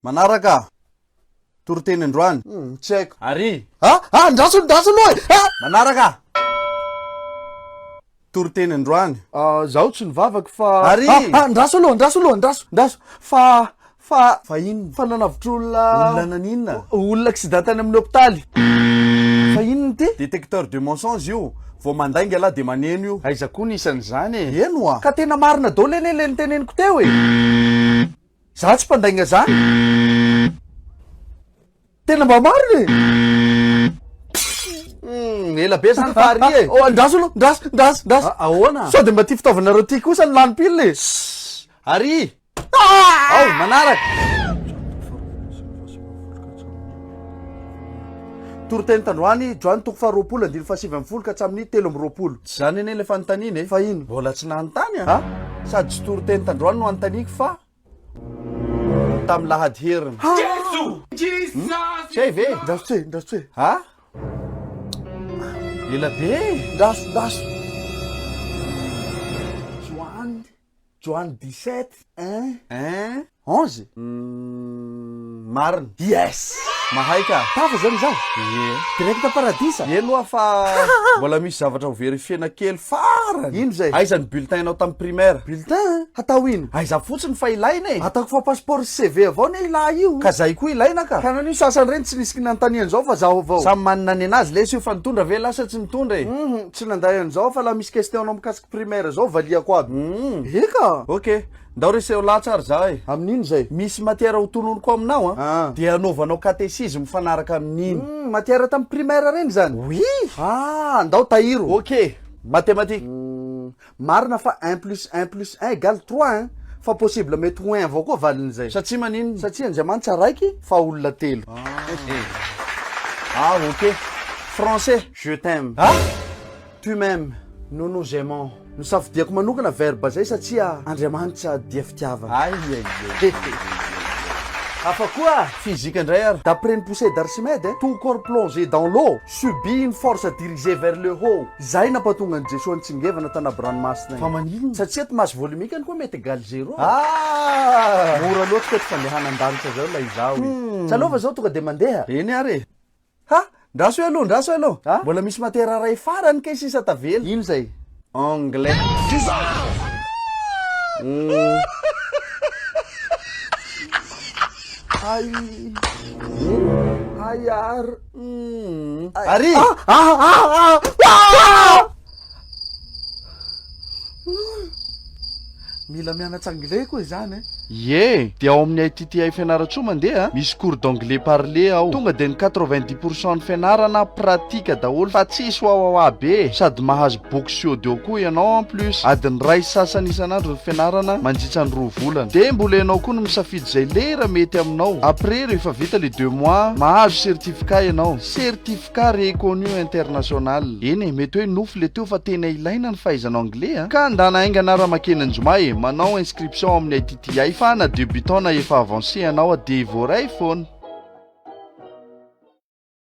Manaraka. Toriteny androany. Tsy haiko. Ary. Andraso aloha. Manaraka. Toriteny androany. Zaho tsy nivavaka fa Ary. Andraso aloha. Fa ino? Fa nanavotr'olona. Olona naninona? Olona accidentany amin'ny hôpitaly. Fa inona ty? Détecteur de mensonge io. Vao mandainga ala de maneno io. Aiza koa nisan'izany e. Eno a? Ka tena marina daholo le niteneniko teo e. Za tsy mpandainga zany. Tena mba marina e. Ela be zany fa ary e. Andraso aloha, ndraso. Ahoana? Sao de mba ty fitaovanareo ty kosa ny lany pilina e. Ary. Manaraka. Toriteny tandroany, droany toko fa 20 ka hatramin'ny 13. Zany ene le fanontaniana e. Fa ino? Mbola tsy nanontany a. Sady tsy toriteny tandroany no anontaniko fa Tamy lahady heriny. Jesus! Tsy ve? Ndraso tse. Ela be. Ndraso. Joanne 17, 11. Marina. Yes! Mahay ka. Tafa zany zaho. Direct paradisa. Eno fa mbola misy zavatra ho verifiena kely farany. Ino zay? Aiza ny bulletin-nao tamy primaire? Bulletin? Hatao ino? Aiza fotsiny fa ilaina e. Ataoko fa passeport CV avao ne ilà io. Ka zay koa ilaina ka. Kana io sasany reny tsy nisy kinanontanian zao fa zaho avao. Samy manana ny anazy lesy io fa nitondra ve lasa tsy nitondra e. Tsy nanday an'izao fa la misy question anao mikasiky primaire zao valiako aby. Eka. Ok. Ndao reseo latsara za e. Amin'ino zay? Misy matière ho tononoko aminao dia anaovanao catéchisme fanaraka amin'iny. Matière tamy primaire reny zany? Oui. Ndao tahiro. Ok. Mathématique. Marina fa 1+1+1 égale 3 fa possible mety 1 avao koa valin'izay. Satria manino? Satria Andriamanitra raiky fa olona telo. Ok. Français. Je t'aime. Tu m'aimes. Nous nous aimons. Nisafidiako manokana verbe zay satria Andriamanitra dia fitiavana. Hafa koa physique indray ary. D'après une poussée d'Archimède, tout corps plongé dans l'eau subit une force dirigée vers le haut. Zay nampatonga ny Jesosy nitsingevana tanaby ranomasina. Fa manino? Satria ty masse volumique any koa mety égal 0. Mora loatra ty fandehana an-danitra zao la izao. Tsalova zao tonga de mandeha. Eny ary. Ndraso aloha. Mbola misy matière ray farany ke sisa tavela. Ino zay? Anglais. Ary. Mila mianatra anglais koa izany Ye, dia ao amin'ny ITTI fianarantsoa mandeha, misy cours d'anglais parlé ao. Tonga de ny 90% ny fianarana pratika daholo fa tsisy hoahoa be. Sady mahazo boky sy audio koa ianao en plus. Adiny ray sasany isan'andro ny fianarana mandritra ny 2 volana. De mbola ianao koa no misafidy zay lera mety aminao. Après rehefa vita le 2 mois, mahazo certificat ianao. Certificat reconnu international. Eny mety hoe nofo le teo fa tena ilaina ny fahaizana anglais ka andana aingana raha-makeny anjomay manao inscription amin'ny ITTI fa na débutant na efa avancé ianao de voray foana.